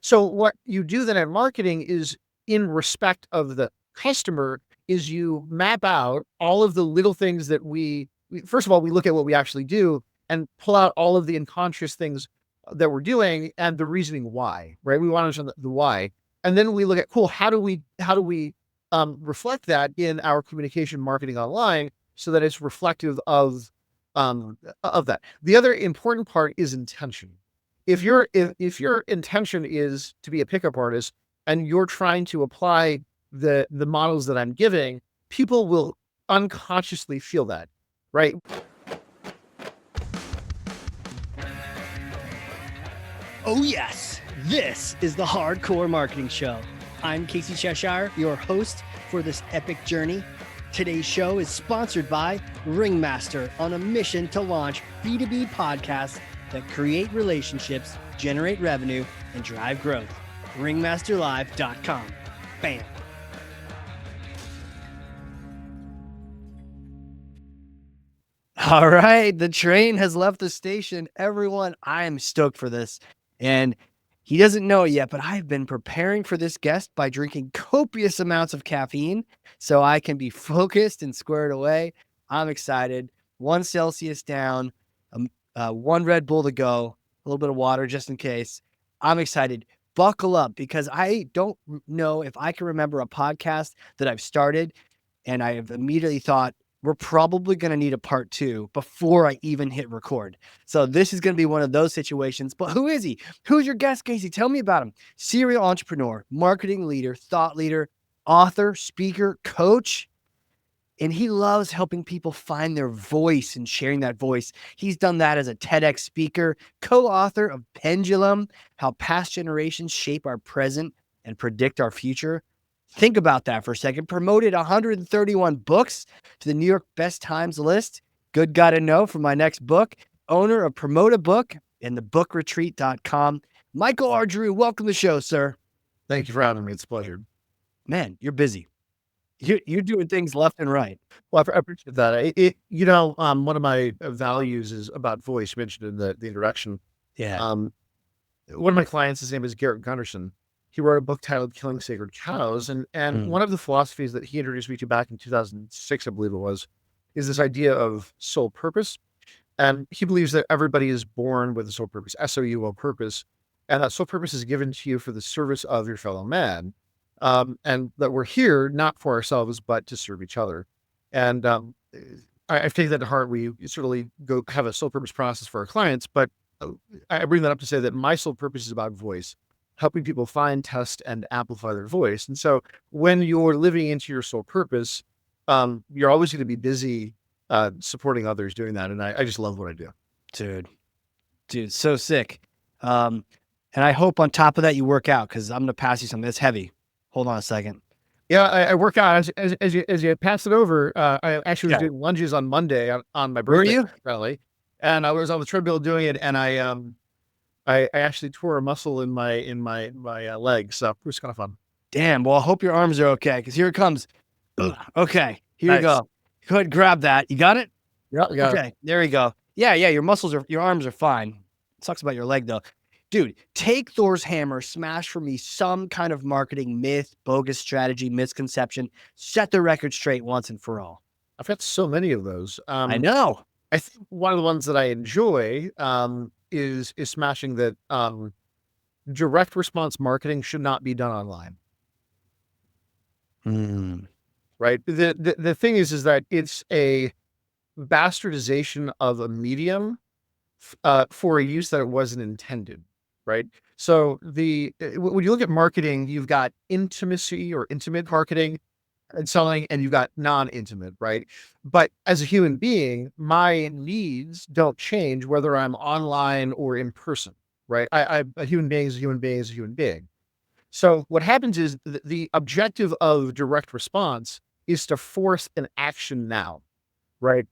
So what you do then in marketing is, in respect of the customer, is you map out all of the little things that first of all, we look at what we actually do and pull out all of the unconscious things that we're doing and the reasoning why, right? We want to understand the why. And then we look at, cool, how do we reflect that in our communication marketing online so that it's reflective of that. The other important part is intention. If your intention is to be a pickup artist and you're trying to apply the models that I'm giving, people will unconsciously feel that, right? Oh yes, this is the Hardcore Marketing Show. I'm Casey Cheshire, your host for this epic journey. Today's show is sponsored by Ringmaster, on a mission to launch B2B podcasts that create relationships, generate revenue, and drive growth. Ringmasterlive.com. Bam. All right, the train has left the station. Everyone, I am stoked for this. And he doesn't know it yet, but I've been preparing for this guest by drinking copious amounts of caffeine so I can be focused and squared away. I'm excited. 1 Celsius down, 1 Red Bull to go, a little bit of water just in case. I'm excited. Buckle up, because I don't know if I can remember a podcast that I've started and I have immediately thought, we're probably going to need a part 2 before I even hit record. So this is going to be one of those situations. But who is he? Who's your guest, Casey? Tell me about him. Serial entrepreneur, marketing leader, thought leader, author, speaker, coach. And he loves helping people find their voice and sharing that voice. He's done that as a TEDx speaker, co-author of Pendulum, How Past Generations Shape Our Present and Predict Our Future. Think about that for a second. Promoted 131 books to the New York Best Times list. Good guy to know for my next book. Owner of Promote a Book and thebookretreat.com. Michael R. Drew, welcome to the show, sir. Thank you for having me. It's a pleasure. Man, you're busy. You're doing things left and right. Well, I appreciate that. One of my values is about voice. You mentioned in the introduction. Yeah. One of my clients, his name is Garrett Gunderson. He wrote a book titled Killing Sacred Cows. And one of the philosophies that he introduced me to back in 2006, I believe it was, is this idea of soul purpose. And he believes that everybody is born with a soul purpose, SOUL purpose. And that soul purpose is given to you for the service of your fellow man. And that we're here not for ourselves, but to serve each other. And I take that to heart. We certainly go have a soul purpose process for our clients, but I bring that up to say that my sole purpose is about voice, helping people find, test, and amplify their voice. And so when you're living into your sole purpose, you're always going to be busy supporting others doing that. And I just love what I do. Dude, so sick. And I hope on top of that you work out, because I'm going to pass you something that's heavy. Hold on a second. Yeah, I work out as you pass it over. I actually was doing lunges on Monday on my birthday. Were you? Apparently, and I was on the treadmill doing it, and I actually tore a muscle in my leg, so it was kind of fun. Damn. Well, I hope your arms are okay, because here it comes. Okay, here you go. Go ahead, grab that. You got it? Yeah. Okay, there you go. Yeah. Your arms are fine. It sucks about your leg though. Dude, take Thor's hammer, smash for me some kind of marketing myth, bogus strategy, misconception. Set the record straight once and for all. I've got so many of those. I know. I think one of the ones that I enjoy is smashing that direct response marketing should not be done online. Right. The thing is that it's a bastardization of a medium for a use that it wasn't intended. Right. So when you look at marketing, you've got intimacy or intimate marketing and selling, and you've got non-intimate, right? But as a human being, my needs don't change whether I'm online or in person, right? A human being is a human being is a human being. So what happens is the objective of direct response is to force an action now, right?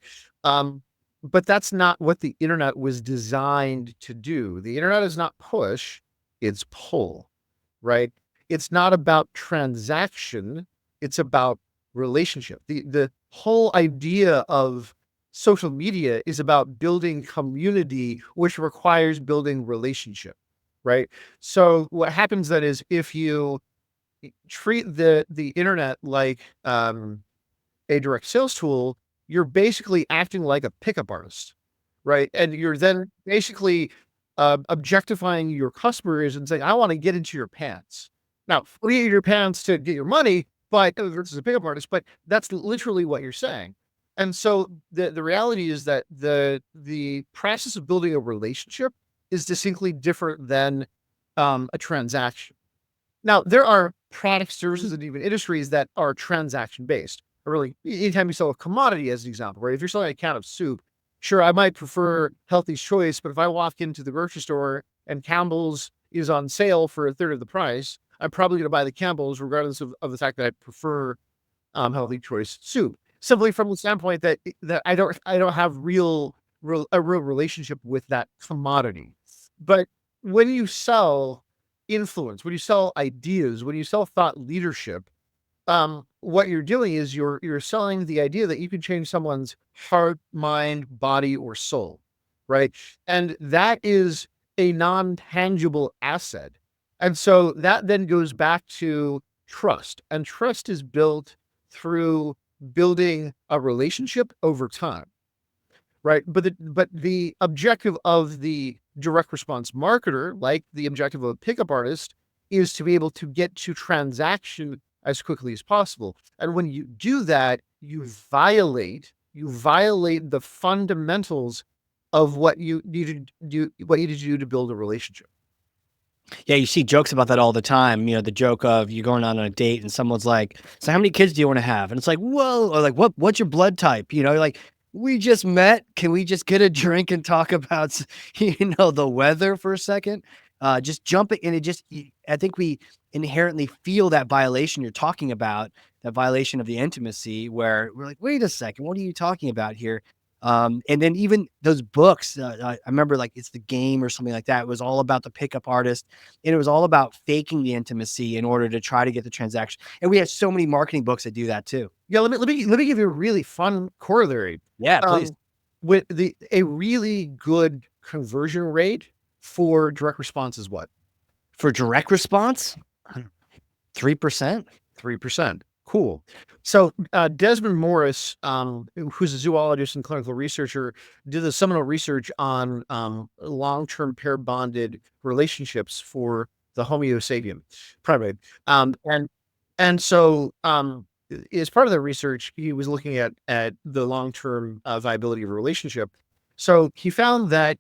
But that's not what the internet was designed to do. The internet is not push, it's pull, right? It's not about transaction, it's about relationship. The whole idea of social media is about building community, which requires building relationship, right? So what happens then is if you treat the internet like a direct sales tool, you're basically acting like a pickup artist, right? And you're then basically objectifying your customers and saying, "I want to get into your pants." Now, we get your pants to get your money, but versus a pickup artist, but that's literally what you're saying. And so the reality is that the process of building a relationship is distinctly different than a transaction. Now, there are products, services, and even industries that are transaction based. Really, anytime you sell a commodity, as an example, right? If you're selling a can of soup, sure, I might prefer Healthy's Choice, but if I walk into the grocery store and Campbell's is on sale for a third of the price, I'm probably going to buy the Campbell's, regardless of the fact that I prefer Healthy Choice soup. Simply from the standpoint that I don't have a real relationship with that commodity. But when you sell influence, when you sell ideas, when you sell thought leadership, what you're doing is you're selling the idea that you can change someone's heart, mind, body, or soul, right? And that is a non-tangible asset. And so that then goes back to trust. And trust is built through building a relationship over time, right? But the objective of the direct response marketer, like the objective of a pickup artist, is to be able to get to transaction as quickly as possible. And when you do that, you violate the fundamentals of what you need to do to build a relationship. Yeah, you see jokes about that all the time. You know, the joke of you going on a date and someone's like, "So how many kids do you want to have?" And it's like, "Whoa," or like, what's your blood type?" You know, like, "We just met. Can we just get a drink and talk about, the weather for a second?" Just jumping and I think we inherently feel that violation you're talking about, that violation of the intimacy where we're like, "Wait a second, what are you talking about here?" And then even those books, I remember like it's the game or something like that. It was all about the pickup artist, and it was all about faking the intimacy in order to try to get the transaction. And we have so many marketing books that do that too. Yeah, let me give you a really fun corollary. Yeah, please. Um, with a really good conversion rate for direct response is what? For direct response, 3%. 3%. Cool. So Desmond Morris, who's a zoologist and clinical researcher, did the seminal research on long-term pair bonded relationships for the Homo sapien primate. And so as part of the research, he was looking at the long-term viability of a relationship. So he found that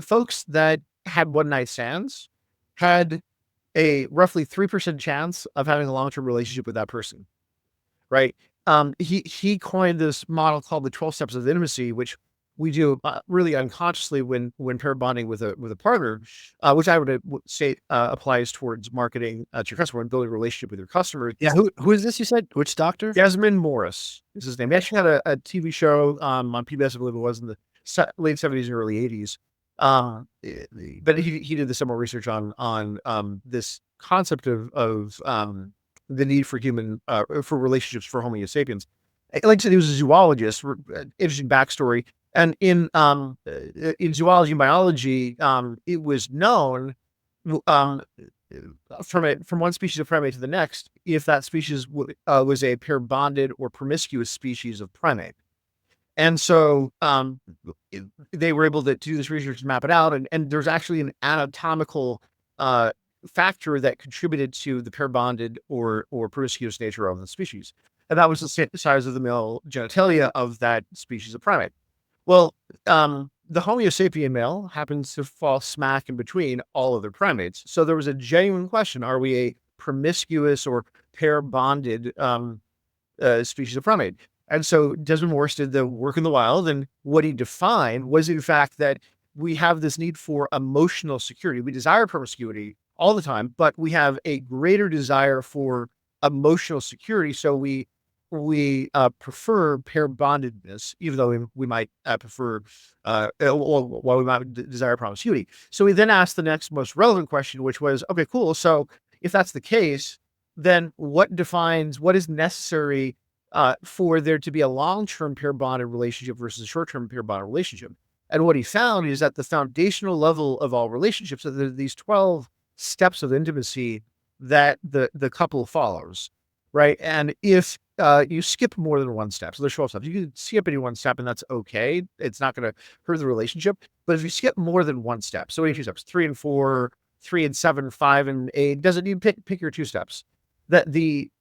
folks that had one night stands had a roughly 3% chance of having a long-term relationship with that person, right? He coined this model called the 12 steps of intimacy, which we do really unconsciously when pair bonding with a partner, which I would say applies towards marketing to your customer and building a relationship with your customers. Yeah, who is this you said? Which doctor? Desmond Morris is his name. He actually had a TV show on PBS, I believe it was in the late 70s and early 80s. But he did the similar research on this concept of the need for human for relationships for Homo sapiens. Like I said, he was a zoologist. Interesting backstory. And in zoology and biology, it was known um, from one species of primate to the next if that species was a pair bonded or promiscuous species of primate. And so they were able to do this research and map it out. And there's actually an anatomical factor that contributed to the pair bonded or promiscuous nature of the species. And that was the size of the male genitalia of that species of primate. Well, the Homo sapien male happens to fall smack in between all other primates. So there was a genuine question: are we a promiscuous or pair bonded species of primate? And so Desmond Morris did the work in the wild, and what he defined was, in fact, that we have this need for emotional security. We desire promiscuity all the time, but we have a greater desire for emotional security. So we prefer pair bondedness, even though we might prefer, while we might desire promiscuity. So we then asked the next most relevant question, which was, okay, cool. So if that's the case, then what is necessary for there to be a long-term pair bonded relationship versus a short-term pair bonded relationship? And what he found is that the foundational level of all relationships, so there are these 12 steps of intimacy that the couple follows, right? And if you skip more than one step, so there's 12 steps, you can skip any one step and that's okay. It's not going to hurt the relationship. But if you skip more than one step, so 82 steps, 3 and 4, 3 and 7, 5 and 8, doesn't you pick your 2 steps? That the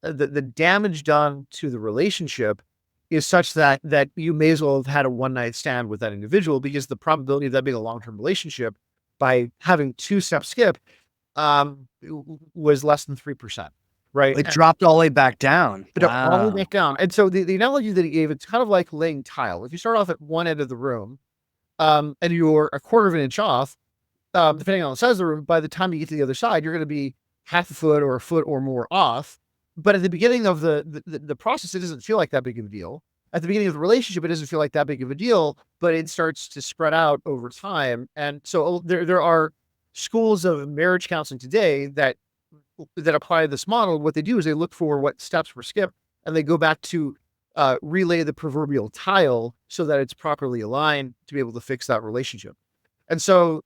damage done to the relationship is such that you may as well have had a one night stand with that individual, because the probability of that being a long term relationship by having 2 steps skip was less than 3%, right? It dropped all the way back down. But all the way Wow. back down. And so the analogy that he gave, it's kind of like laying tile. If you start off at one end of the room, and you're a quarter of an inch off, depending on the size of the room, by the time you get to the other side, you're going to be half a foot or a foot or more off. But at the beginning of the process, it doesn't feel like that big of a deal. At the beginning of the relationship, it doesn't feel like that big of a deal, but it starts to spread out over time. And so there are schools of marriage counseling today that apply this model. What they do is they look for what steps were skipped, and they go back to relay the proverbial tile so that it's properly aligned to be able to fix that relationship. And so,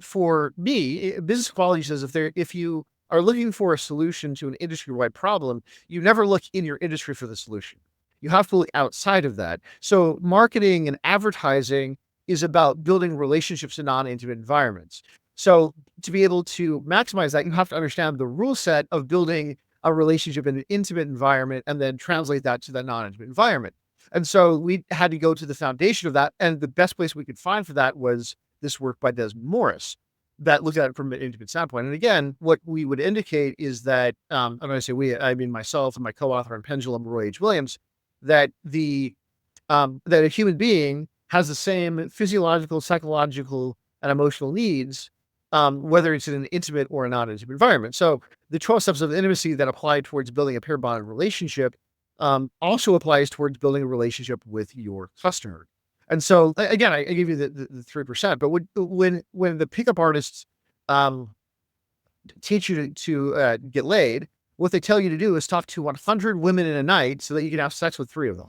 for me, business quality says if you are looking for a solution to an industry-wide problem, you never look in your industry for the solution. You have to look outside of that. So marketing and advertising is about building relationships in non-intimate environments. So to be able to maximize that, you have to understand the rule set of building a relationship in an intimate environment and then translate that to the non-intimate environment. And so we had to go to the foundation of that. And the best place we could find for that was this work by Desmond Morris that looked at it from an intimate standpoint. And again, what we would indicate is that, and when I say we, I mean myself and my co-author on Pendulum, Roy H. Williams, that that a human being has the same physiological, psychological, and emotional needs, whether it's in an intimate or a non-intimate environment. So the 12 steps of intimacy that apply towards building a pair bonded relationship also applies towards building a relationship with your customer. And so again, I give you the 3%, but when the pickup artists teach you to get laid, what they tell you to do is talk to 100 women in a night so that you can have sex with 3 of them.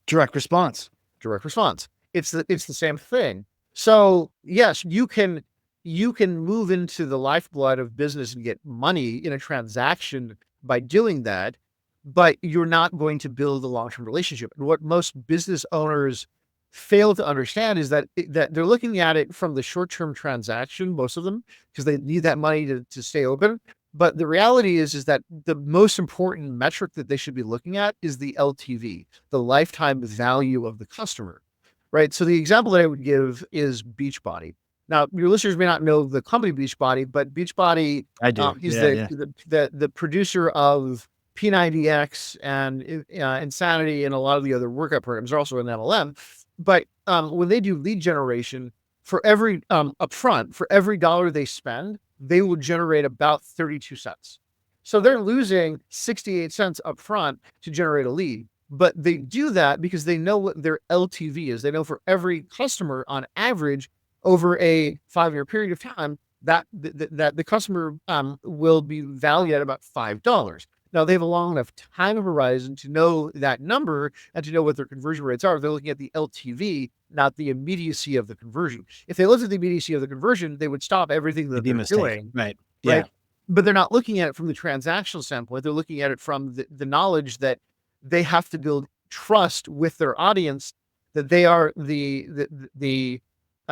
Direct response. Direct response. It's the same thing. So yes, you can move into the lifeblood of business and get money in a transaction by doing that, but you're not going to build a long-term relationship. And what most business owners fail to understand is that they're looking at it from the short-term transaction, most of them, because they need that money to stay open. But the reality is that the most important metric that they should be looking at is the LTV, the lifetime value of the customer, right? So the example that I would give is Beachbody. Now, your listeners may not know the company Beachbody, but Beachbody, I do. he's Yeah. the producer of P90X and Insanity and a lot of the other workout programs. They're also an MLM. But when they do lead generation, for every upfront, for every dollar they spend, they will generate about 32 cents. So they're losing 68 cents upfront to generate a lead. But they do that because they know what their LTV is. They know for every customer on average over a 5-year period of time that the customer will be valued at about $5. Now they have a long enough time horizon to know that number and to know what their conversion rates are. They're looking at the LTV, not the immediacy of the conversion. If they looked at the immediacy of the conversion, they would stop everything that they're doing. Right. Right. Yeah. But they're not looking at it from the transactional standpoint. They're looking at it from the knowledge that they have to build trust with their audience, that they are the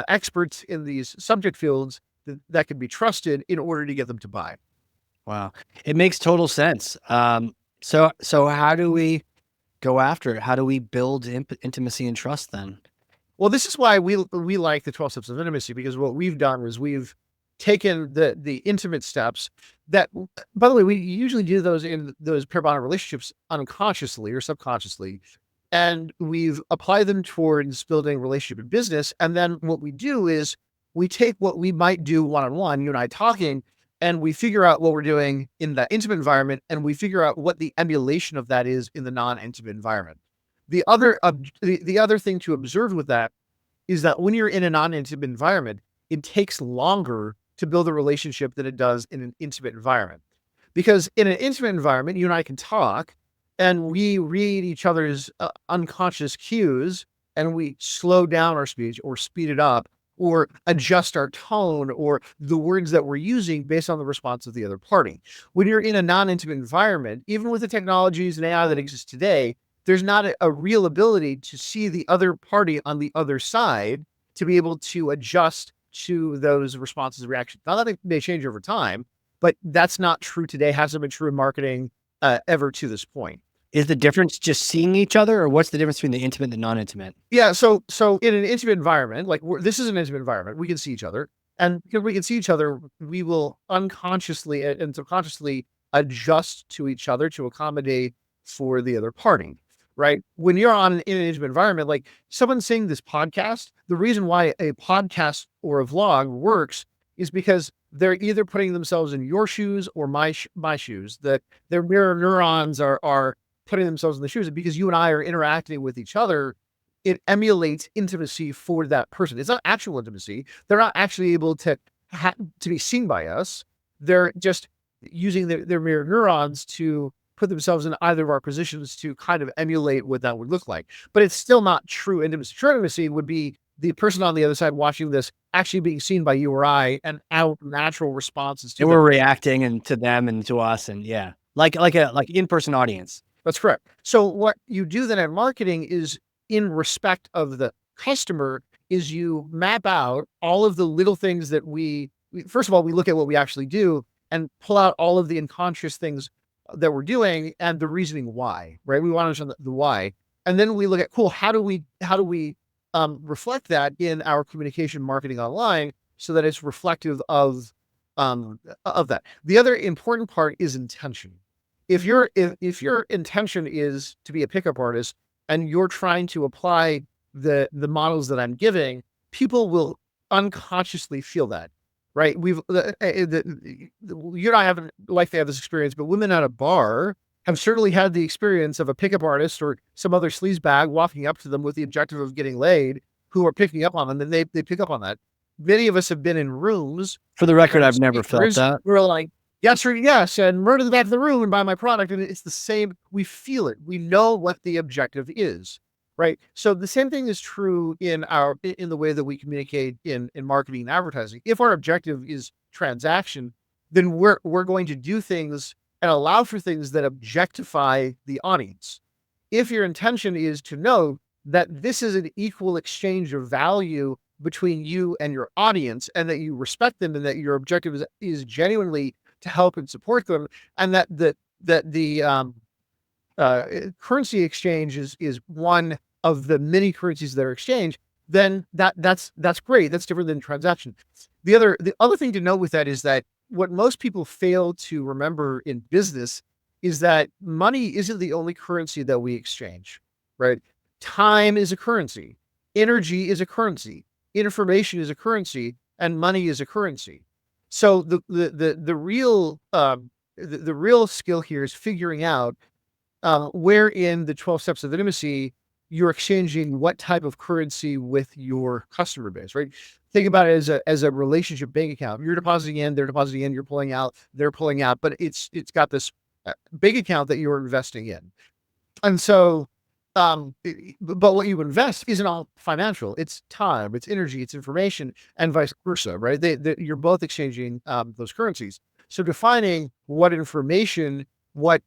experts in these subject fields that can be trusted in order to get them to buy. Wow. It makes total sense. So how do we go after it? How do we build intimacy and trust then? Well, this is why we like the 12 steps of intimacy, because what we've done is we've taken the intimate steps that, by the way, we usually do those in those pair bonded relationships unconsciously or subconsciously. And we've applied them towards building a relationship in business. And then what we do is we take what we might do one-on-one, you and I talking, and we figure out what we're doing in that intimate environment, and we figure out what the emulation of that is in the non-intimate environment. The other thing to observe with that is that when you're in a non-intimate environment, it takes longer to build a relationship than it does in an intimate environment. Because in an intimate environment, you and I can talk and we read each other's unconscious cues, and we slow down our speech or speed it up or adjust our tone or the words that we're using based on the response of the other party. When you're in a non-intimate environment, even with the technologies and AI that exist today, there's not a real ability to see the other party on the other side to be able to adjust to those responses and reactions. Now that they may change over time, but that's not true today, hasn't been true in marketing ever to this point. Is the difference just seeing each other, or what's the difference between the intimate and the non-intimate? Yeah, so in an intimate environment, like this is an intimate environment, we can see each other, and because we can see each other, we will unconsciously and subconsciously adjust to each other to accommodate for the other party, right? When you're in an intimate environment, like someone saying this podcast, the reason why a podcast or a vlog works is because they're either putting themselves in your shoes or my shoes. That their mirror neurons are putting themselves in the shoes, and because you and I are interacting with each other, it emulates intimacy for that person. It's not actual intimacy. They're not actually able to be seen by us. They're just using their mirror neurons to put themselves in either of our positions to kind of emulate what that would look like. But it's still not true intimacy. True intimacy would be the person on the other side watching this actually being seen by you or I, and our natural responses to And them. we're reacting and to them and to us, and yeah, like in-person audience. That's correct. So what you do then in marketing is, in respect of the customer, is you map out all of the little things that we first of all, we look at what we actually do and pull out all of the unconscious things that we're doing and the reasoning why, right? We want to understand the why. And then we look at, cool, how do we reflect that in our communication marketing online so that it's reflective of that. The other important part is intention. If your intention is to be a pickup artist and you're trying to apply the models that I'm giving, people will unconsciously feel that, right? You and I haven't likely had this experience, but women at a bar have certainly had the experience of a pickup artist or some other sleazebag walking up to them with the objective of getting laid, who are picking up on them, and they pick up on that. Many of us have been in rooms. For the record, I've never felt that. We're like, yes or yes, and run to the back of the room and buy my product. And it's the same. We feel it. We know what the objective is, right? So the same thing is true in the way that we communicate in marketing and advertising. If our objective is transaction, then we're going to do things and allow for things that objectify the audience. If your intention is to know that this is an equal exchange of value between you and your audience, and that you respect them, and that your objective is genuinely to help and support them, and that the currency exchange is one of the many currencies that are exchanged, then that's great. That's different than transaction. The other thing to note with that is that what most people fail to remember in business is that money isn't the only currency that we exchange, right? Time is a currency, energy is a currency, information is a currency, and money is a currency. So the real skill here is figuring out where in the 12 steps of intimacy you're exchanging what type of currency with your customer base, right? Think about it as a relationship bank account. You're depositing in, they're depositing in, you're pulling out, they're pulling out, but it's got this bank account that you're investing in. And so, but what you invest isn't all financial. It's time, it's energy, it's information, and vice versa, right? You're both exchanging those currencies. So defining what information, what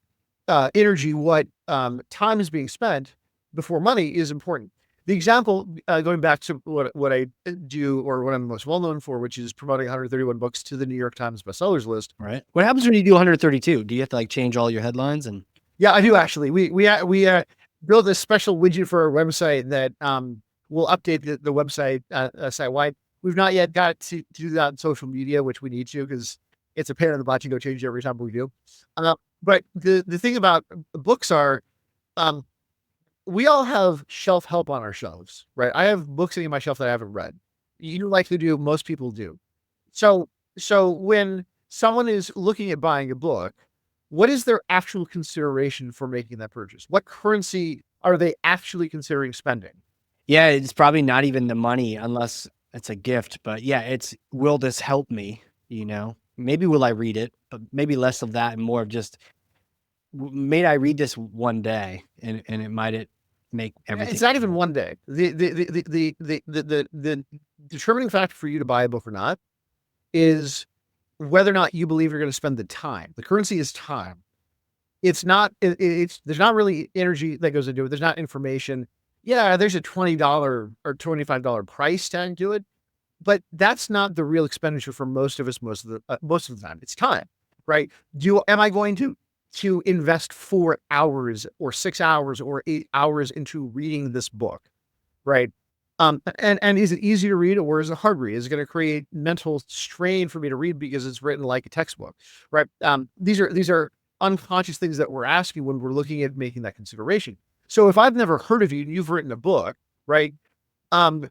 energy, what time is being spent before money is important. The example, going back to what I do, or what I'm most well known for, which is promoting 131 books to the New York Times Bestsellers list. Right. What happens when you do 132? Do you have to change all your headlines? And yeah, I do actually. We built a special widget for our website that will update the website site-wide. We've not yet got to do that on social media, which we need to, because it's a pain in the butt to go change it every time we do. But the thing about books are, we all have shelf help on our shelves, right? I have books sitting on my shelf that I haven't read. You likely do. Most people do. So when someone is looking at buying a book, what is their actual consideration for making that purchase? What currency are they actually considering spending? Yeah, it's probably not even the money, unless it's a gift. But yeah, it's, will this help me? Maybe will I read it, but maybe less of that and more of just, may I read this one day, and it might make everything. It's not even one day. The determining factor for you to buy a book or not is whether or not you believe you're going to spend the time. The currency is time. It's not. There's not really energy that goes into it. There's not information. Yeah, there's a $20 or $25 price tag to it, but that's not the real expenditure for most of us. Most of the time, it's time, right? Am I going to invest 4 hours or 6 hours or 8 hours into reading this book, right? And is it easy to read or is it hard to read? Is it going to create mental strain for me to read because it's written like a textbook, right? These are unconscious things that we're asking when we're looking at making that consideration. So if I've never heard of you and you've written a book, right? Um,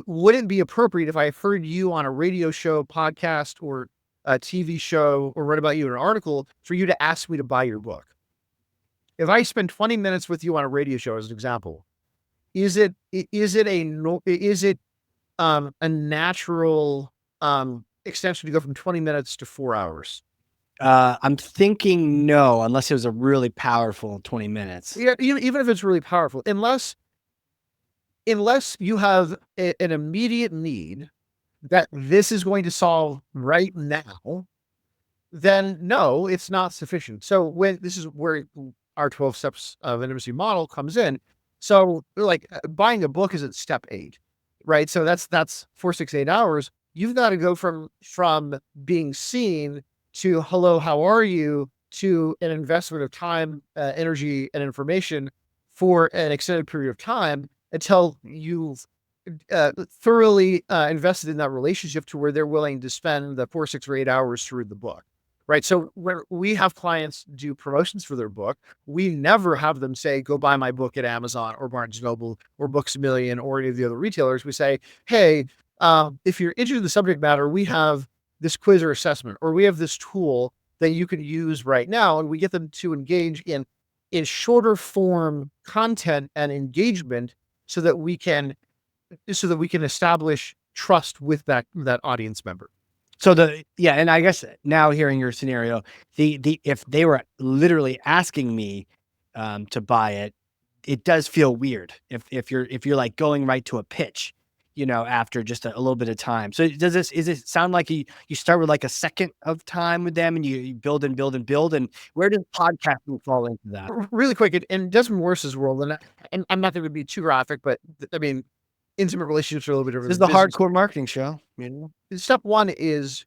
would it be appropriate if I heard you on a radio show, podcast, or a TV show, or read about you in an article for you to ask me to buy your book? If I spend 20 minutes with you on a radio show, as an example, is it a natural extension to go from 20 minutes to 4 hours? I'm thinking no, unless it was a really powerful 20 minutes. Yeah, even if it's really powerful, unless you have an immediate need that this is going to solve right now, then no, it's not sufficient. So this is where our 12 steps of intimacy model comes in. So like buying a book is at step 8, right? So that's 4, 6, 8 hours. You've got to go from being seen to hello, how are you, to an investment of time, energy, and information for an extended period of time until you've thoroughly invested in that relationship to where they're willing to spend the 4, 6, or 8 hours to read the book. Right. So when we have clients do promotions for their book, we never have them say, go buy my book at Amazon or Barnes & Noble or Books A Million or any of the other retailers. We say, hey, if you're interested in the subject matter, we have this quiz or assessment, or we have this tool that you can use right now. And we get them to engage in shorter form content and engagement so that we can establish trust with that audience member. So and I guess now hearing your scenario, if they were literally asking me to buy it, it does feel weird if you're like going right to a pitch, after just a little bit of time. So is it sound like you start with like a second of time with them and you build and build and build, and where does podcasting fall into that? Really quick, in Desmond Morris's world, and I'm not going to be too graphic, but I mean, intimate relationships are a little bit different. This is the hardcore marketing show. Step 1 is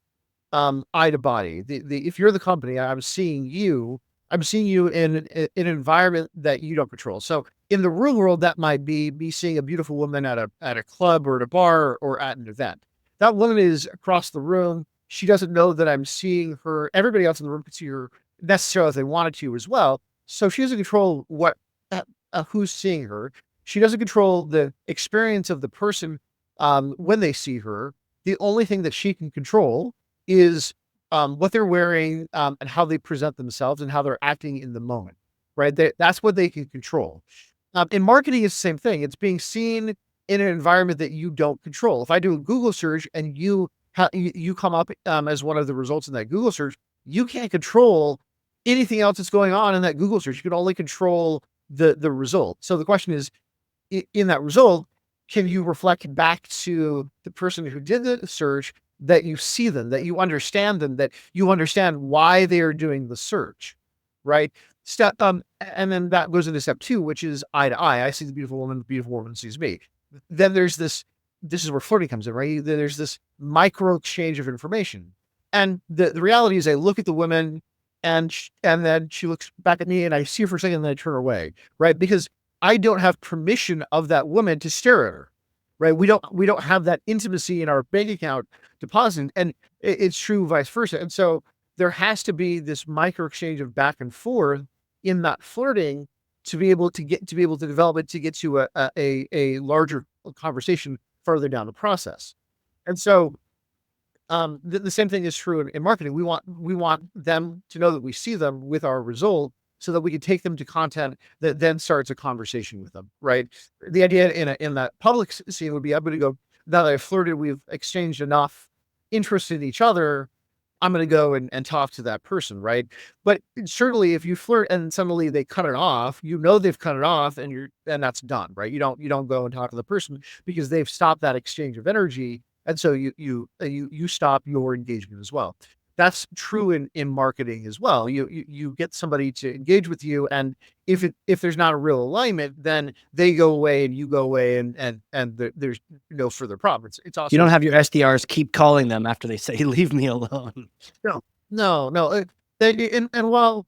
eye to body. If you're the company, I'm seeing you in an environment that you don't control. So in the real world, that might be me seeing a beautiful woman at a club or at a bar or at an event. That woman is across the room. She doesn't know that I'm seeing her. Everybody else in the room can see her necessarily if they wanted to as well. So she doesn't control who's seeing her. She doesn't control the experience of the person when they see her. The only thing that she can control is what they're wearing and how they present themselves and how they're acting in the moment, right? That's what they can control. In marketing, it's the same thing. It's being seen in an environment that you don't control. If I do a Google search and you come up as one of the results in that Google search, you can't control anything else that's going on in that Google search. You can only control the result. So the question is, in that result, can you reflect back to the person who did the search that you see them, that you understand them, that you understand why they are doing the search, right? And then that goes into step 2, which is eye to eye. I see the beautiful woman sees me. Then there's this is where flirting comes in, right? There's this micro exchange of information. And the reality is I look at the woman and then she looks back at me and I see her for a second and then I turn away, right? Because I don't have permission of that woman to stare at her, right? We don't have that intimacy in our bank account deposit, and it's true vice versa. And so there has to be this micro exchange of back and forth in that flirting to be able to develop it, to get to a larger conversation further down the process. And so the same thing is true in marketing. We want them to know that we see them with our result, so that we can take them to content that then starts a conversation with them, right? The idea in that public scene would be, I'm going to go, now that I've flirted, we've exchanged enough interest in each other. I'm going to go and talk to that person, right? But certainly, if you flirt and suddenly they cut it off, they've cut it off, and that's done, right? You don't go and talk to the person because they've stopped that exchange of energy, and so you stop your engagement as well. That's true in marketing as well. You get somebody to engage with you, and if there's not a real alignment, then they go away and you go away, and there's no further problem. It's You also don't have your SDRs keep calling them after they say, "Leave me alone." no, no. And while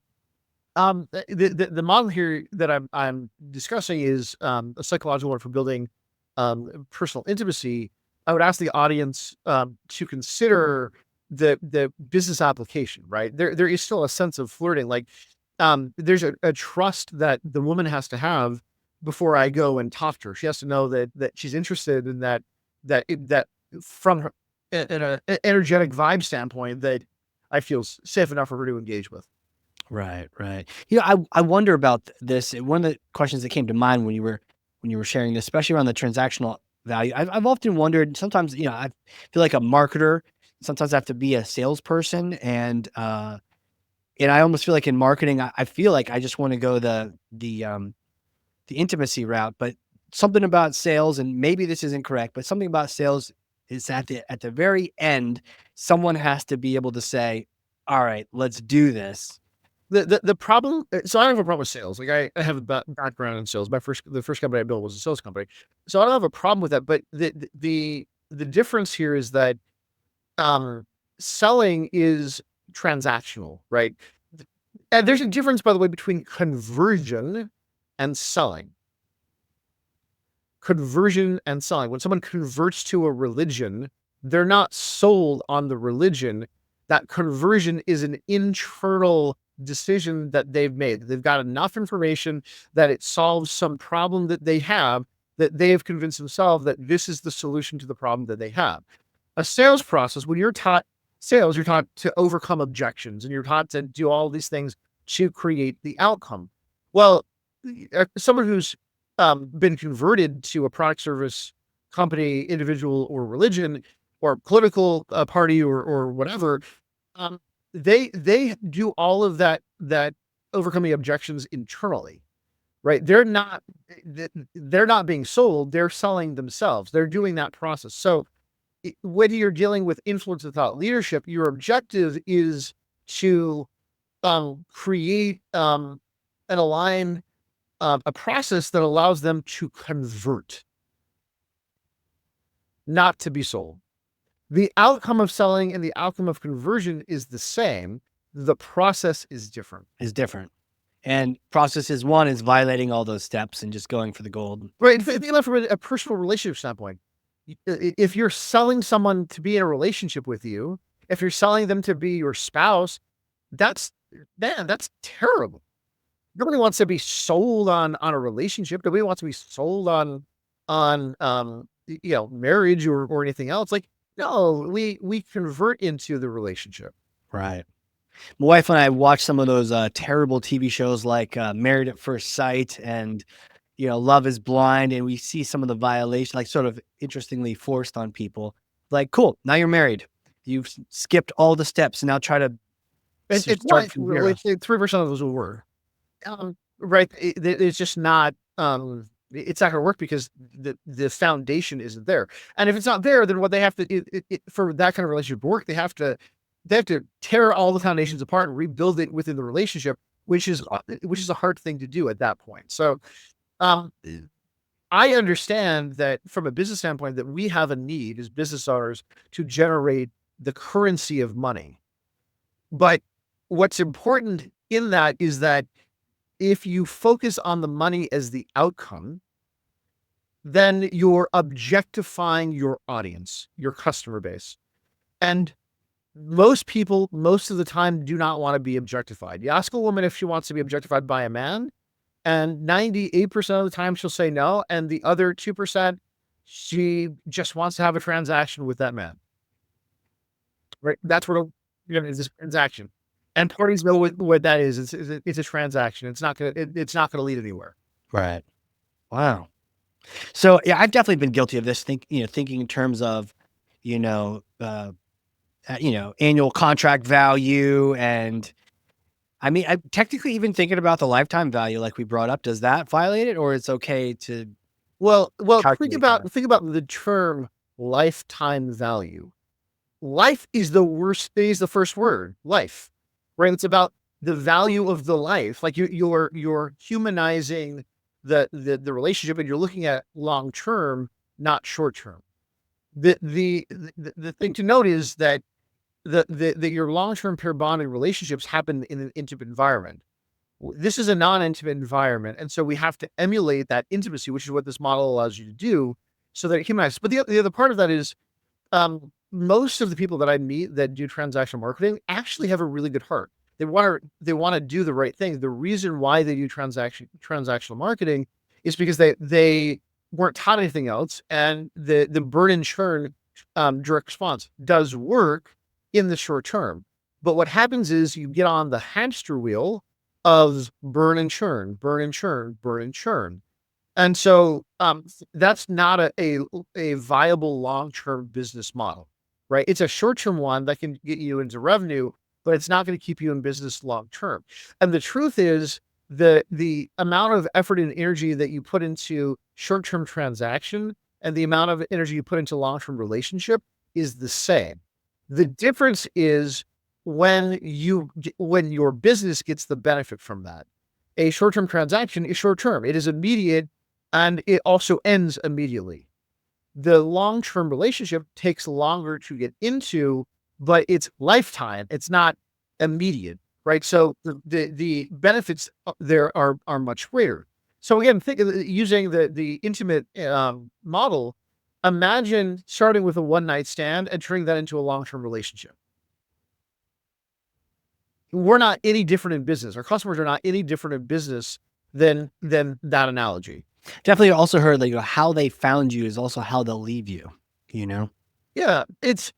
the model here that I'm discussing is a psychological one for building personal intimacy, I would ask the audience to consider the business application. Right there is still a sense of flirting. Like there's a trust that the woman has to have before I go and talk to her. She has to know that she's interested in that from her in a energetic vibe standpoint that I feel safe enough for her to engage with. Right, right. I wonder about this. One of the questions that came to mind when you were sharing this, especially around the transactional value. I've often wondered. Sometimes, I feel like a marketer. Sometimes I have to be a salesperson, and I almost feel like in marketing, I feel like I just want to go the intimacy route. But something about sales, and maybe this isn't correct, but something about sales is at the very end, someone has to be able to say, "All right, let's do this." The problem, so I don't have a problem with sales. Like I have a background in sales. The first company I built was a sales company, so I don't have a problem with that. But the difference here is that um, selling is transactional, right? And there's a difference, by the way, between conversion and selling. Conversion and selling. When someone converts to a religion, they're not sold on the religion. That conversion is an internal decision that they've made. They've got enough information that it solves some problem that they have, that they have convinced themselves that this is the solution to the problem that they have. A sales process, when you're taught sales, you're taught to overcome objections and you're taught to do all these things to create the outcome. Well, someone who's been converted to a product, service, company, individual, or religion, or political party, or whatever, um, they do all of that overcoming objections internally, right? They're not being sold; they're selling themselves. They're doing that process. So when you're dealing with influence without leadership, your objective is to create and align a process that allows them to convert, not to be sold. The outcome of selling and the outcome of conversion is the same. The process is different. Is different. And process is one is violating all those steps and just going for the gold. Right. Think about it from a personal relationship standpoint. If you're selling someone to be in a relationship with you, if you're selling them to be your spouse, that's that's terrible. Nobody wants to be sold on a relationship. Nobody wants to be sold on marriage or anything else. Like, no, we convert into the relationship. Right. My wife and I watch some of those terrible TV shows like Married at First Sight and Love is Blind, and we see some of the violation, like sort of interestingly forced on people. Like, cool, now you're married. You've skipped all the steps, and now try to It's start not from really zero. 3% of those will work. Right. It's just not. It's not going to work because the foundation isn't there. And if it's not there, then what they have to for that kind of relationship to work, they have to tear all the foundations apart and rebuild it within the relationship, which is a hard thing to do at that point. So, um, I understand that from a business standpoint that we have a need as business owners to generate the currency of money. But what's important in that is that if you focus on the money as the outcome, then you're objectifying your audience, your customer base. And most people, most of the time, do not want to be objectified. You ask a woman if she wants to be objectified by a man, and 98% of the time she'll say no. And the other 2%, she just wants to have a transaction with that man. Right? That's what it's a transaction. And parties know what that is. It's a transaction. It's not gonna lead anywhere. Right. Wow. So yeah, I've definitely been guilty of this. Thinking in terms of, you know, uh, annual contract value. And I mean, I'm technically even thinking about the lifetime value, like we brought up. Does that violate it, or it's okay to Well, calculate that? think about the term lifetime value. Life is the first word, life, right? It's about the value of the life. Like you're humanizing the relationship, and you're looking at long term, not short term. The thing to note is that your long term pair bonding relationships happen in an intimate environment. This is a non-intimate environment, and so we have to emulate that intimacy, which is what this model allows you to do, so that it humanizes. But the other part of that is, most of the people that I meet that do transactional marketing actually have a really good heart. They want to do the right thing. The reason why they do transactional marketing is because they weren't taught anything else, and the burn and churn direct response does work in the short term. But what happens is you get on the hamster wheel of burn and churn, burn and churn, burn and churn. And so that's not a viable long-term business model, right? It's a short-term one that can get you into revenue, but it's not going to keep you in business long-term. And the truth is, the amount of effort and energy that you put into short-term transaction and the amount of energy you put into long-term relationship is the same. The difference is when your business gets the benefit from that. A short-term transaction is short-term. It is immediate, and it also ends immediately. The long-term relationship takes longer to get into, but it's lifetime. It's not immediate, right? So the benefits there are much greater. So again, think of using the intimate model. Imagine starting with a one-night stand and turning that into a long-term relationship. We're not any different in business. Our customers are not any different in business than that analogy. Definitely also heard like how they found you is also how they'll leave you, Yeah, it's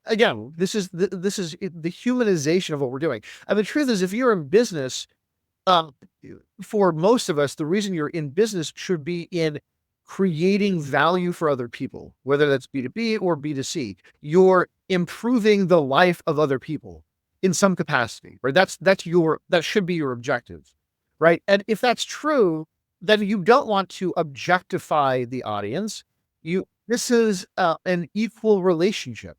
again, this is the humanization of what we're doing. And the truth is, if you're in business, um, for most of us, the reason you're in business should be in creating value for other people, whether that's B2B or B2C. You're improving the life of other people in some capacity, right? That should be your objective, right? And if that's true, then you don't want to objectify the audience. This is an equal relationship,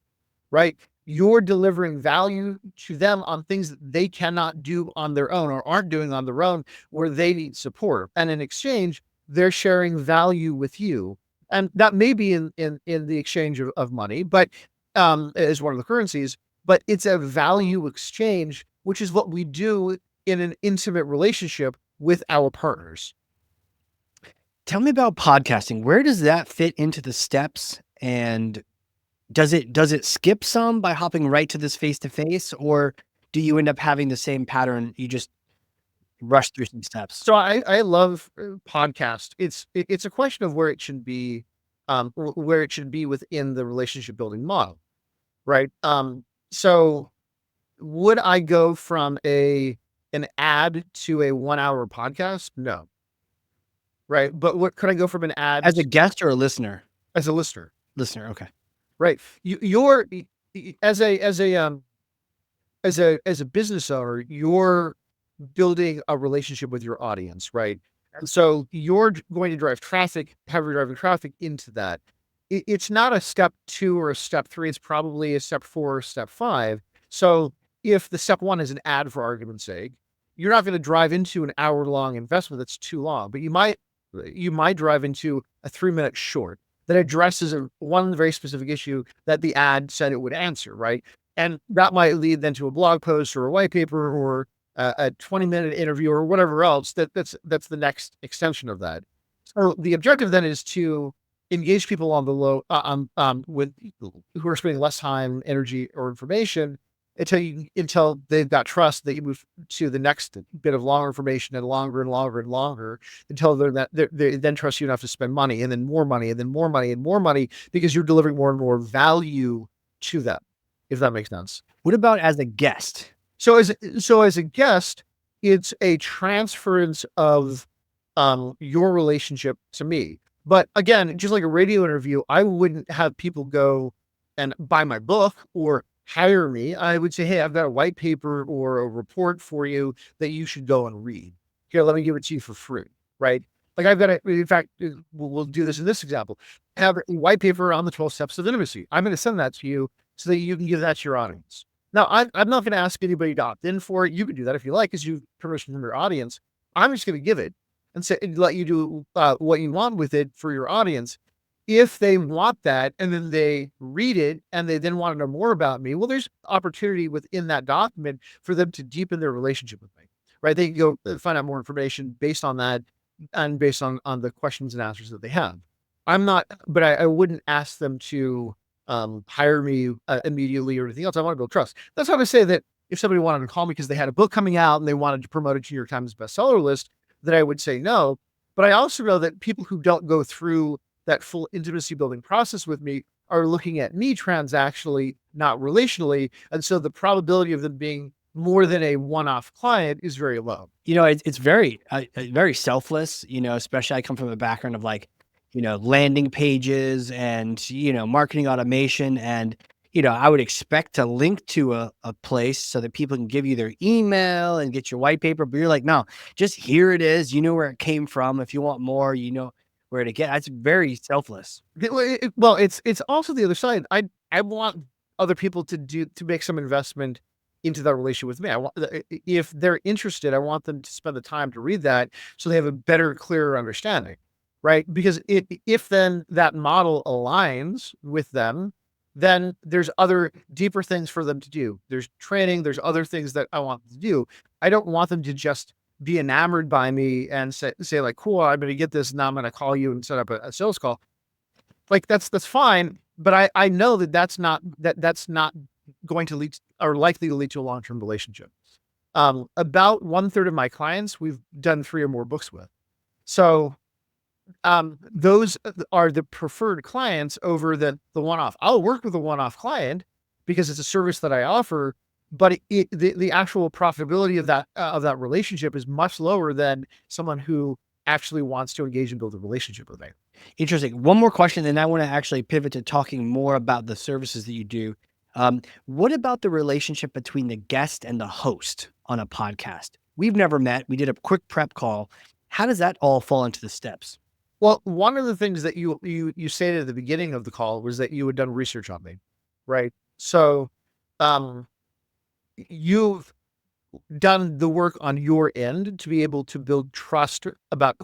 right? You're delivering value to them on things that they cannot do on their own or aren't doing on their own, where they need support. And in exchange, they're sharing value with you. And that may be in the exchange of money, but as one of the currencies, but it's a value exchange, which is what we do in an intimate relationship with our partners. Tell me about podcasting. Where does that fit into the steps? And does it skip some by hopping right to this face to face, or do you end up having the same pattern? You just rush through some steps. So I love podcast. It's a question of where it should be, where it should be within the relationship building model, right? So would I go from an ad to a 1 hour podcast? No. Right. But what could I go from an ad As a guest or a listener? as a listener? Listener, okay. Right. You're as a business owner, you're building a relationship with your audience, right? And so you're going to drive traffic, heavy driving traffic into that. It's not a step 2 or a step 3. It's probably a step 4 or step 5. So if the step 1 is an ad, for argument's sake, you're not going to drive into an hour-long investment that's too long, but you might drive into a 3-minute short that addresses one very specific issue that the ad said it would answer, right? And that might lead then to a blog post or a white paper or a 20-minute interview or whatever else. That's the next extension of that. So the objective then is to engage people on the low with who are spending less time, energy, or information until they've got trust that you move to the next bit of longer information and longer and longer and longer until they then trust you enough to spend money and then more money and then more money and more money because you're delivering more and more value to them, if that makes sense. What about as a guest? So as a guest, it's a transference of your relationship to me. But again, just like a radio interview, I wouldn't have people go and buy my book or hire me, I would say, hey, I've got a white paper or a report for you that you should go and read. Here, let me give it to you for free, right? Like I've got a, in fact, we'll do this in this example. Have a white paper on the 12 steps of intimacy. I'm going to send that to you so that you can give that to your audience. Now, I'm not going to ask anybody to opt in for it. You can do that if you like, because you have permission from your audience. I'm just going to give it and say, and let you do what you want with it for your audience. If they want that and then they read it and they then want to know more about me, well, there's opportunity within that document for them to deepen their relationship with me, right? They can go find out more information based on that and based on the questions and answers that they have. I'm not, but I wouldn't ask them to hire me immediately or anything else. I want to build trust. That's how I say that if somebody wanted to call me because they had a book coming out and they wanted to promote it to New York Times bestseller list, that I would say no. But I also know that people who don't go through that full intimacy building process with me are looking at me transactionally, not relationally. And so the probability of them being more than a one-off client is very low. It's very, very selfless, especially I come from a background of like, landing pages and, marketing automation. And, I would expect to link to a place so that people can give you their email and get your white paper. But you're like, no, just here it is. You know where it came from. If you want more, you know where to get. It's very selfless. Well, it's also the other side. I want other people to make some investment into that relationship with me. I want, if they're interested, I want them to spend the time to read that so they have a better, clearer understanding, right? Because if then that model aligns with them, then there's other deeper things for them to do. There's training, there's other things that I want them to do. I don't want them to just be enamored by me and say like, cool, I'm going to get this. Now I'm going to call you and set up a sales call. Like that's fine. But I know that's not going to lead or likely to lead to a long-term relationship. About 1/3 of my clients, we've done 3 or more books with. So those are the preferred clients over the one-off. I'll work with a one-off client because it's a service that I offer, but the actual profitability of that relationship is much lower than someone who actually wants to engage and build a relationship with me. Interesting. One more question, then I want to actually pivot to talking more about the services that you do. What about the relationship between the guest and the host on a podcast? We've never met. We did a quick prep call. How does that all fall into the steps? Well, one of the things that you stated at the beginning of the call was that you had done research on me, right? So, you've done the work on your end to be able to build trust about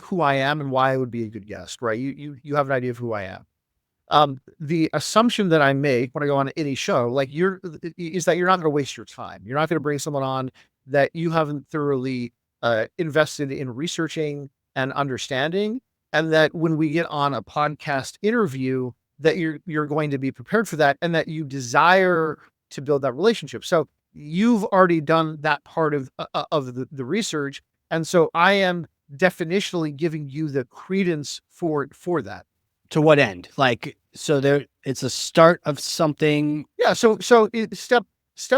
who I am and why I would be a good guest, right? You have an idea of who I am. The assumption that I make when I go on any show, like is that you're not going to waste your time. You're not going to bring someone on that you haven't thoroughly invested in researching and understanding, and that when we get on a podcast interview, that you're going to be prepared for that, and that you desire to build that relationship. So you've already done that part of the research, and so I am definitionally giving you the credence for that. To what end? Like, so it's a start of something. Yeah. So step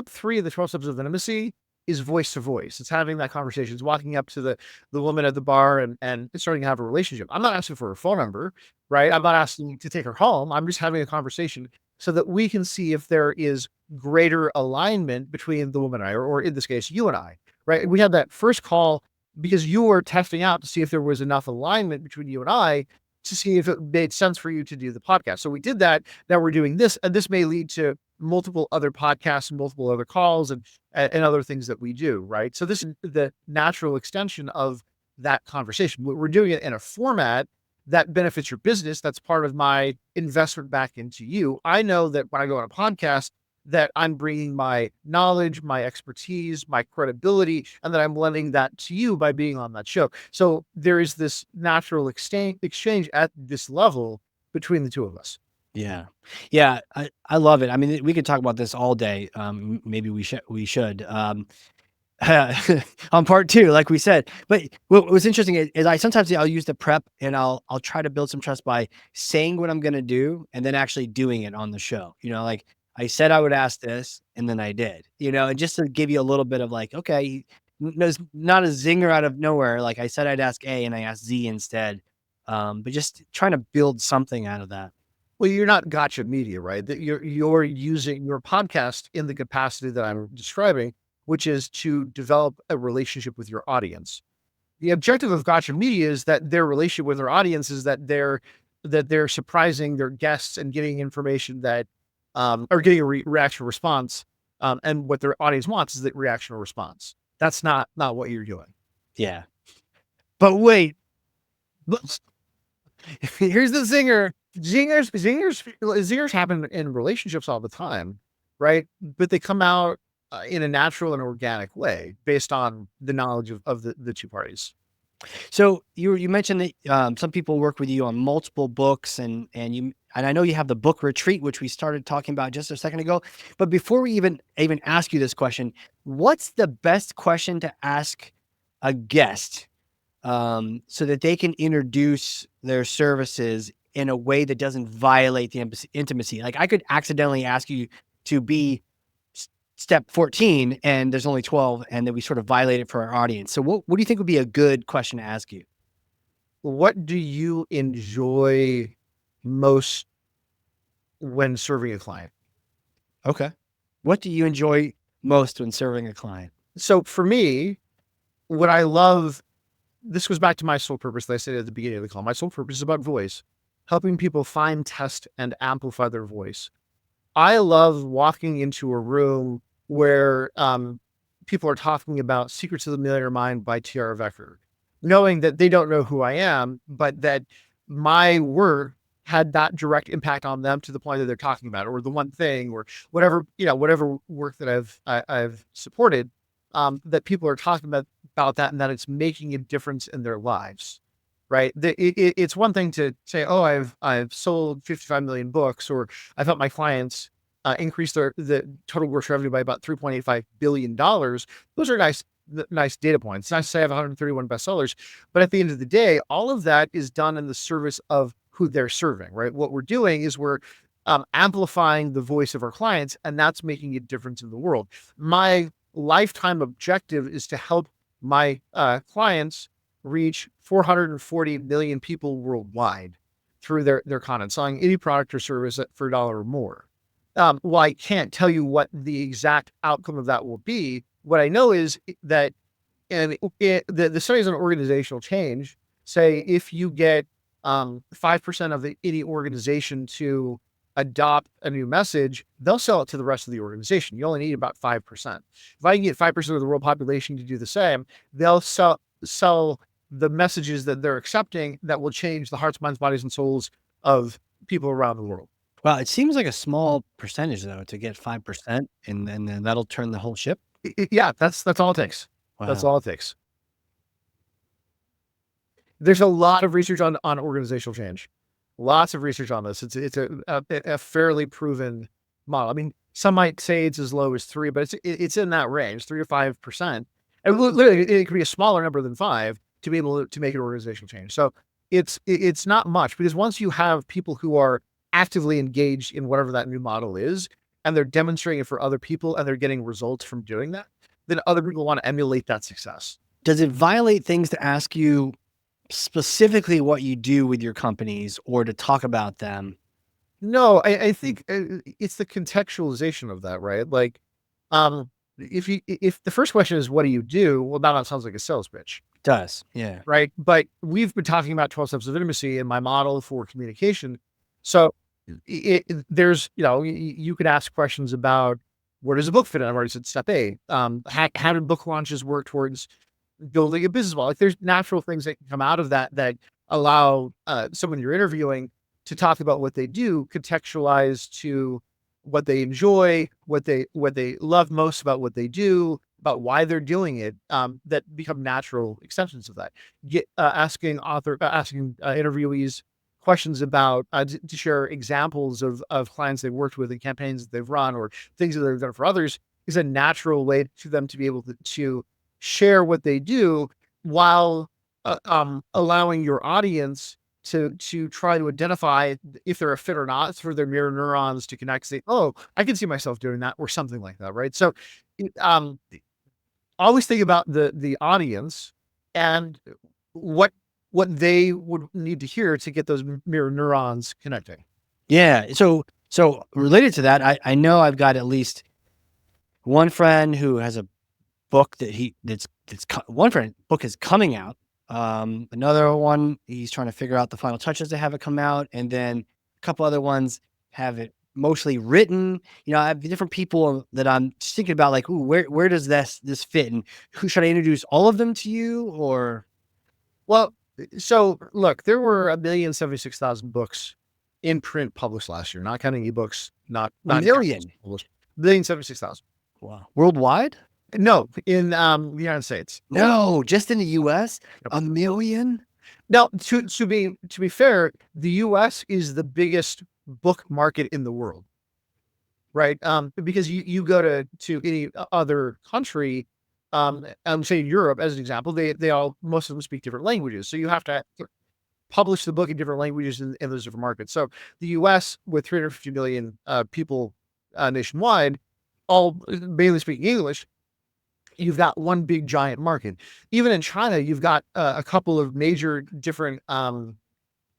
3 of the 12 steps of intimacy is voice to voice. It's having that conversation. It's walking up to the woman at the bar and starting to have a relationship. I'm not asking for her phone number, right? I'm not asking to take her home. I'm just having a conversation so that we can see if there is greater alignment between the woman and I, or in this case, you and I, right? We had that first call because you were testing out to see if there was enough alignment between you and I to see if it made sense for you to do the podcast. So we did that. Now we're doing this, and this may lead to multiple other podcasts and multiple other calls and other things that we do, right? So this is the natural extension of that conversation. We're doing it in a format that benefits your business. That's part of my investment back into you. I know that when I go on a podcast, that I'm bringing my knowledge, my expertise, my credibility, and that I'm lending that to you by being on that show. So there is this natural exchange at this level between the two of us. Yeah. Yeah. I love it. I mean, we could talk about this all day. Maybe we should, on part 2, like we said. But what was interesting is I'll use the prep and I'll try to build some trust by saying what I'm going to do and then actually doing it on the show. Like I said I would ask this and then I did, and just to give you a little bit of like, okay, it's not a zinger out of nowhere. Like I said, I'd ask A and I asked Z instead. But just trying to build something out of that. Well, you're not gotcha media, right? That you're using your podcast in the capacity that I'm describing, which is to develop a relationship with your audience. The objective of gotcha media is that their relationship with their audience is that they're surprising their guests and getting information that or getting a reaction response. And what their audience wants is the reaction or response. That's not what you're doing. Yeah. But wait, here's the zinger. Zingers happen in relationships all the time, right? But they come out in a natural and organic way based on the knowledge of the two parties. So you mentioned that some people work with you on multiple books, and I know you have the book retreat, which we started talking about just a second ago. But before we even ask you this question, what's the best question to ask a guest so that they can introduce their services in a way that doesn't violate the intimacy? Like I could accidentally ask you to be step 14 and there's only 12 and then we sort of violate it for our audience. So what do you think would be a good question to ask you? What do you enjoy most when serving a client? Okay. What do you enjoy most when serving a client? So for me, what I love, this goes back to my sole purpose that I said at the beginning of the call. My sole purpose is about voice, helping people find, test, and amplify their voice. I love walking into a room where people are talking about Secrets of the Millionaire Mind by T.R. Vecker, knowing that they don't know who I am, but that my work had that direct impact on them to the point that they're talking about it, or the one thing, or whatever, whatever work that I've supported, that people are talking about that, and that it's making a difference in their lives. Right. It's one thing to say, oh, I've sold 55 million books, or I've helped my clients increase the total gross revenue by about $3.85 billion. Those are nice data points. It's nice to say I have 131 bestsellers, but at the end of the day, all of that is done in the service of who they're serving, right? What we're doing is we're amplifying the voice of our clients, and that's making a difference in the world. My lifetime objective is to help my clients reach 440 million people worldwide through their content, selling any product or service for $1 or more. Well, I can't tell you what the exact outcome of that will be. What I know is that the studies on organizational change say if you get 5% of any organization to adopt a new message, they'll sell it to the rest of the organization. You only need about 5%. If I can get 5% of the world population to do the same, they'll sell the messages that they're accepting that will change the hearts, minds, bodies, and souls of people around the world. Well, it seems like a small percentage though to get 5%, and then that'll turn the whole ship. Yeah, that's all it takes. Wow. That's all it takes. There's a lot of research on organizational change. Lots of research on this. It's a fairly proven model. I mean, some might say it's as low as 3, but it's in that range, 3 to 5%. And literally, it could be a smaller number than 5 to be able to make an organizational change. So it's not much, because once you have people who are actively engaged in whatever that new model is, and they're demonstrating it for other people, and they're getting results from doing that, then other people want to emulate that success. Does it violate things to ask you specifically what you do with your companies or to talk about them? No, I think it's the contextualization of that, right? Like, if the first question is, what do you do? Well, now that sounds like a sales pitch. It does. Yeah. Right. But we've been talking about 12 steps of intimacy in my model for communication. So there's, you could ask questions about, where does a book fit in? I've already said step A. How do book launches work towards building a business model? Like, there's natural things that can come out of that allow someone you're interviewing to talk about what they do, contextualized to what they enjoy, what they love most about what they do, about why they're doing it, that become natural extensions of that. Asking interviewees questions about to share examples of clients they've worked with and campaigns that they've run, or things that they've done for others, is a natural way to them to be able to share what they do, while allowing your audience to try to identify if they're a fit or not, for their mirror neurons to connect, say, oh, I can see myself doing that, or something like that. Right. So, always think about the audience and what they would need to hear to get those mirror neurons connecting. Yeah. So related to that, I know I've got at least one friend who has a book one friend book is coming out. Another one, he's trying to figure out the final touches to have it come out, and then a couple other ones have it mostly written. I have different people that I'm just thinking about, like, ooh, where does this fit, and who should I introduce all of them to you, or Well, so look, there were 1,076,000 books in print published last year, not counting ebooks, a not counting million? published. 1,076,000. Wow, worldwide? No, in the United States. No, just in the U.S., Yep. a million. Now, to be fair, the U.S. is the biggest book market in the world, right? Because you go to any other country, say Europe as an example, they all most of them speak different languages, so you have to publish the book in different languages in those different markets. So the U.S. with 350 million people nationwide, all mainly speaking English, you've got one big giant market. Even in China, you've got a couple of major different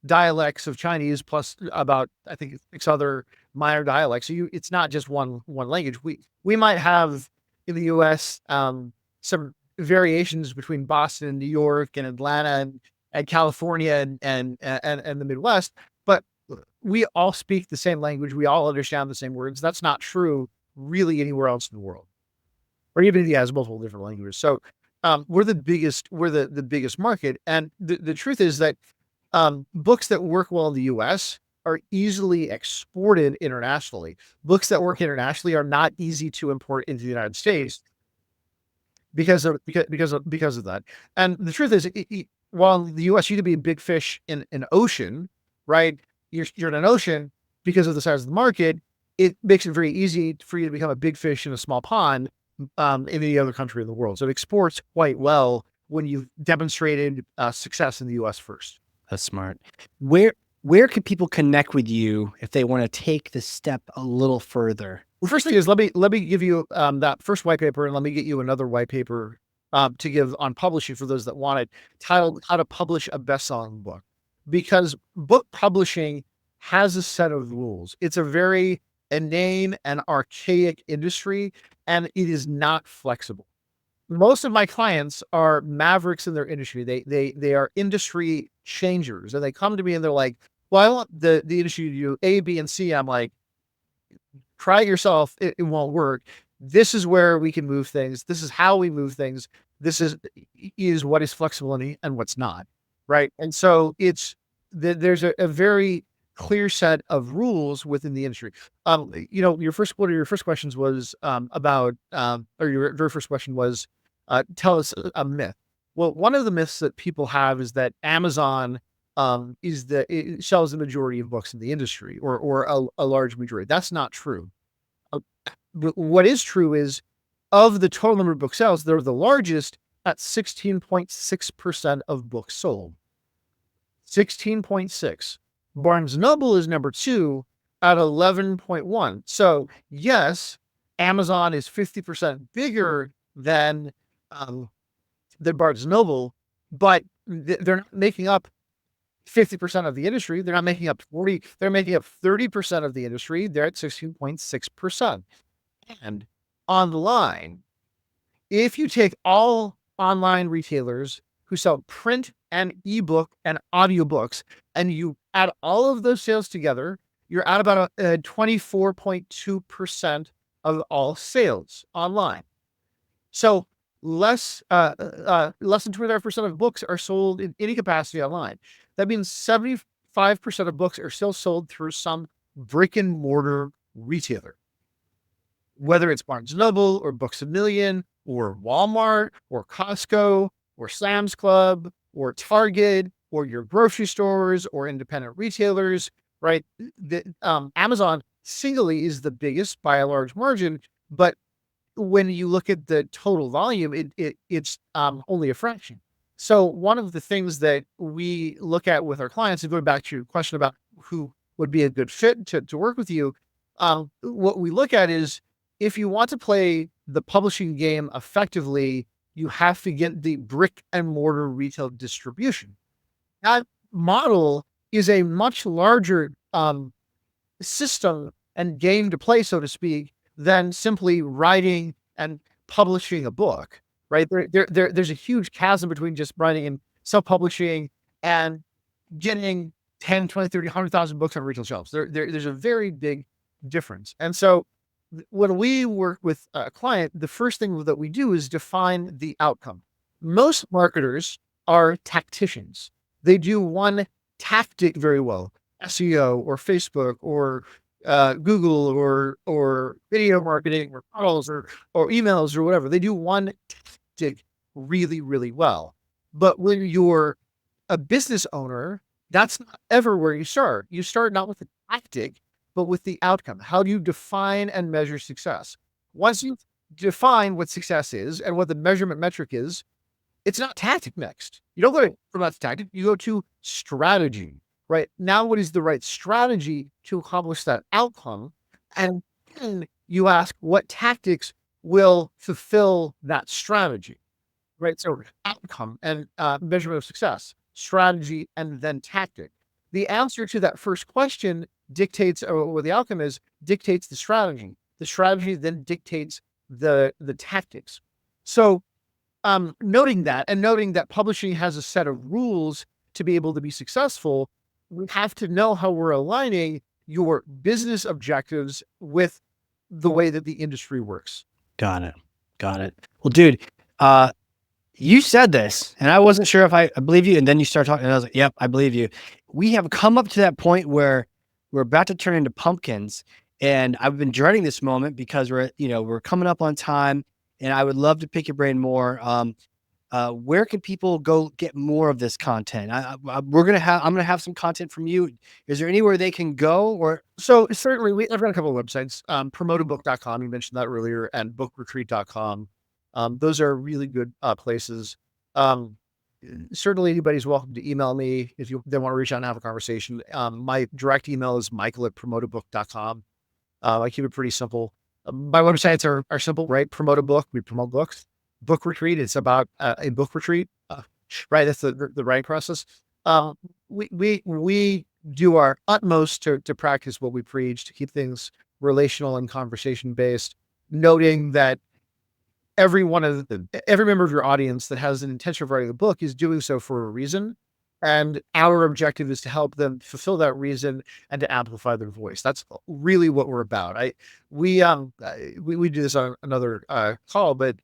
dialects of Chinese, plus about I think 6 other minor dialects. So it's not just one language. We might have in the U.S. Some variations between Boston and New York and Atlanta and California and the Midwest, but we all speak the same language. We all understand the same words. That's not true really anywhere else in the world, or even if he has multiple different languages. So we're the biggest market. And the truth is that books that work well in the US are easily exported internationally. Books that work internationally are not easy to import into the United States because of that. And the truth is, while in the US you could be a big fish in an ocean, right? You're in an ocean because of the size of the market. It makes it very easy for you to become a big fish in a small pond in any other country in the world. So it exports quite well when you've demonstrated success in the US first. That's smart. Where can people connect with you if they want to take the step a little further? Well, first thing is let me give you that first white paper, and let me get you another white paper to give on publishing for those that want it, titled "How to Publish a Best-Selling Book," because book publishing has a set of rules. It's a very inane and archaic industry, and it is not flexible. Most of my clients are mavericks in their industry. They are industry changers, and they come to me and they're like, "Well, I want the industry to do A, B, and C." I'm like, "Try it yourself. It won't work. This is where we can move things. This is how we move things. This is what is flexible and what's not, right?" And so there's a very clear set of rules within the industry. One of your first questions was about, or your very first question was, tell us a myth. Well, one of the myths that people have is that Amazon it sells the majority of books in the industry, or a large majority. That's not true. Uh, but what is true is, of the total number of book sales, they're the largest at 16.6% of books sold. 16.6. Barnes Noble is number 2 at 11.1. So yes, Amazon is 50% bigger um, than Barnes Noble, but they're not making up 50% of the industry. They're not making up 40. They're making up 30% of the industry. They're at 16.6%. And on the line, if you take all online retailers who sell print and ebook and audiobooks, and you add all of those sales together, you're at about 24.2% of all sales online. So less than 25% of books are sold in any capacity online. That means 75% of books are still sold through some brick and mortar retailer, whether it's Barnes Noble or Books a Million or Walmart or Costco or Sam's Club or Target or your grocery stores or independent retailers, right? Amazon singly is the biggest by a large margin, but when you look at the total volume, it's only a fraction. So one of the things that we look at with our clients, and going back to your question about who would be a good fit to work with you, what we look at is, if you want to play the publishing game effectively, you have to get the brick and mortar retail distribution. That model is a much larger system and game to play, so to speak, than simply writing and publishing a book, right? There's a huge chasm between just writing and self-publishing and getting 10, 20, 30, 100,000 books on retail shelves. There's a very big difference. And so when we work with a client, the first thing that we do is define the outcome. Most marketers are tacticians. They do one tactic very well, SEO or Facebook or Google or video marketing or calls or emails or whatever. They do one tactic really, really well. But when you're a business owner, that's not ever where you start. You start not with the tactic, but with the outcome. How do you define and measure success? Once you define what success is and what the measurement metric is, it's not tactic next. You don't go from that to tactic, you go to strategy, right? Now, what is the right strategy to accomplish that outcome? And then you ask what tactics will fulfill that strategy, right? So outcome and measurement of success, strategy, and then tactic. The answer to that first question dictates, or what the outcome is, dictates the strategy. The strategy then dictates the tactics. So noting that and noting that publishing has a set of rules to be able to be successful, we have to know how we're aligning your business objectives with the way that the industry works. Got it. Well, dude, you said this, and I wasn't sure if I believe you. And then you start talking, and I was like, yep, I believe you. We have come up to that point where we're about to turn into pumpkins. And I've been dreading this moment because we're coming up on time, and I would love to pick your brain more. Where can people go get more of this content? I'm going to have some content from you. Is there anywhere they can go? Or so certainly I've got a couple of websites, promotabook.com. You mentioned that earlier, and bookretreat.com. Those are really good places. Certainly anybody's welcome to email me if they want to reach out and have a conversation. My direct email is michael@promotabook.com. I keep it pretty simple. My websites are simple, right? Promote a book. We promote books. Book retreat. It's about a book retreat, right? That's the writing process. We do our utmost to practice what we preach, to keep things relational and conversation based, noting that every member of your audience that has an intention of writing a book is doing so for a reason. And our objective is to help them fulfill that reason and to amplify their voice. That's really what we're about. We do this on another call, but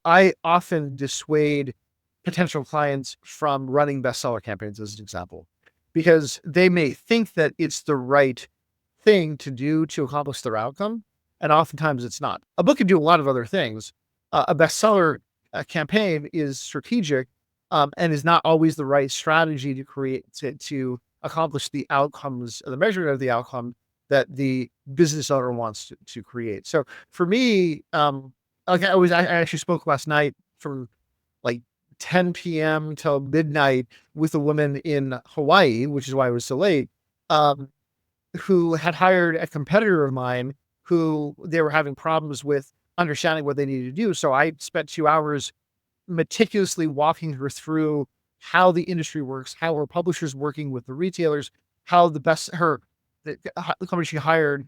I often dissuade potential clients from running bestseller campaigns as an example, because they may think that it's the right thing to do to accomplish their outcome. And oftentimes it's not. A book can do a lot of other things. A bestseller campaign is strategic and is not always the right strategy to accomplish the outcomes, the measurement of the outcome that the business owner wants to create. So for me, I actually spoke last night from like 10 p.m. till midnight with a woman in Hawaii, which is why I was so late, who had hired a competitor of mine who they were having problems with understanding what they needed to do. So I spent 2 hours meticulously walking her through how the industry works, how her publishers working with the retailers, how the company she hired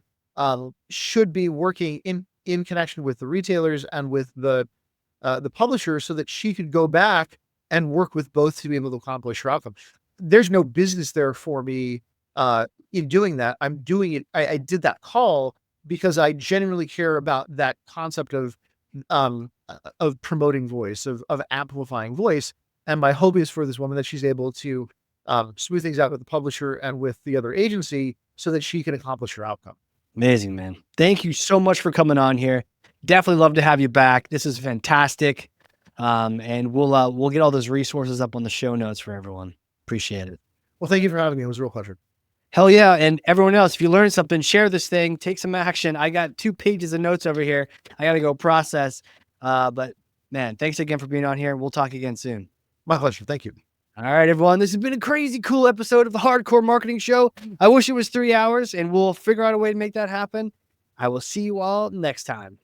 should be working in connection with the retailers and with the publisher, so that she could go back and work with both to be able to accomplish her outcome. There's no business there for me in doing that. I'm doing it. I did that call because I genuinely care about that concept of promoting voice, of amplifying voice. And my hope is for this woman that she's able to smooth things out with the publisher and with the other agency so that she can accomplish her outcome. Amazing, man. Thank you so much for coming on here. Definitely love to have you back. This is fantastic. And we'll get all those resources up on the show notes for everyone. Appreciate it. Well, thank you for having me. It was a real pleasure. Hell yeah. And everyone else, if you learned something, share this thing, take some action. I got 2 pages of notes over here. I got to go process. But man, thanks again for being on here. We'll talk again soon. My pleasure. Thank you. All right, everyone. This has been a crazy cool episode of the Hardcore Marketing Show. I wish it was 3 hours, and we'll figure out a way to make that happen. I will see you all next time.